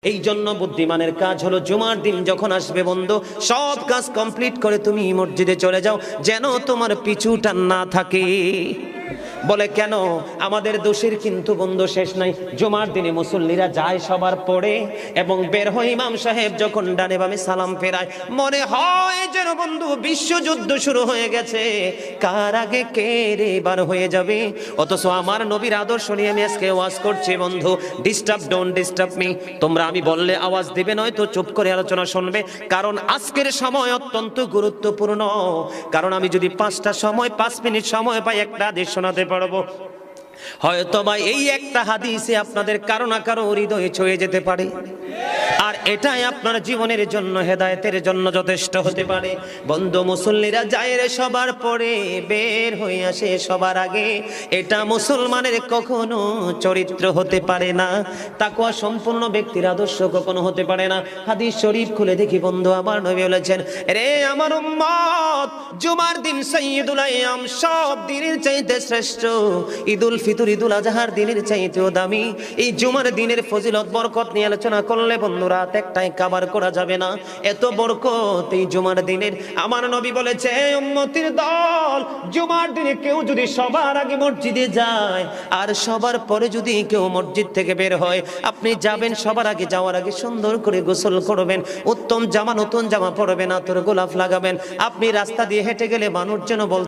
এই জন্য বুদ্ধিমানের কাজ হলো জুমার দিন যখন আসবে বন্ধু, সব কাজ কমপ্লিট করে তুমি মসজিদে চলে যাও, যেন তোমার পিছু টান না থাকে। বলে কেন? আমাদের দোষের কিন্তু বন্ধু শেষ নাই। জুমার দিনে মুসল্লিরা যায় সবার পড়ে এবং বের হয়, ইমাম সাহেব যখন ডানে বামে সালাম ফেরায়, মনে হয় যেন বন্ধু বিশ্বযুদ্ধ শুরু হয়ে গেছে, কার আগে কে রে বার হয়ে যাবে। অথচ আমার নবীর আদর্শ নিয়ে আমি আজকে ওয়াজ করছি বন্ধু। Disturb, don't disturb me. তোমরা আমি বললে আওয়াজ দিবে, নয় তো চুপ করে আলোচনা শুনবে, কারণ আজকের সময় অত্যন্ত গুরুত্বপূর্ণ। কারণ আমি যদি 5 মিনিট সময় পাই, একটা হাদিস শোনাতে পারবো। হয়তো বা এই একটা হাদিসে আপনাদের কারো না কারো হৃদয়ে ছুঁয়ে যেতে পারে, আর এটাই আপনার জীবনের জন্য, হেদায়েতের জন্য যথেষ্ট হতে পারে। বন্ধু, মুসল্লিরা যায় রে সবার পরে, বের হয়ে আসে সবার আগে, এটা মুসলমানের কখনো চরিত্র হতে পারে না। তাকওয়া সম্পূর্ণ ব্যক্তির আদর্শ কখনো হতে পারে না। হাদিস শরীফ খুলে দেখি বন্ধু, আমার নবী বলেছেন, রে আমার উম্মত, জুমার দিন সাইয়্যিদুল আইয়াম, সব দিনের চাইতে শ্রেষ্ঠ। ঈদুল ফিতর, ঈদুল আজহার দিনের চাইতেও দামি। এই জুমার দিনের ফজিলত বরকত নিয়ে আলোচনা করলে বন্ধু রাত একটাই কভার করা যাবে না, এত বরকত এই জুমার দিনের। আমার নবী বলেছে, উম্মতের দল, জুমার দিনে কেউ যদি সবার আগে মসজিদে যায় আর সবার পরে যদি কেউ মসজিদ থেকে বের হয়, আপনি যাবেন, সবার আগে যাওয়ার আগে সুন্দর করে গোসল করবেন, উত্তম জামা, নতুন জামা পরবেন, আতর গোলাপ লাগাবেন। আপনি রাস্তা দিয়ে হেঁটে গেলে মানুষ যেন বল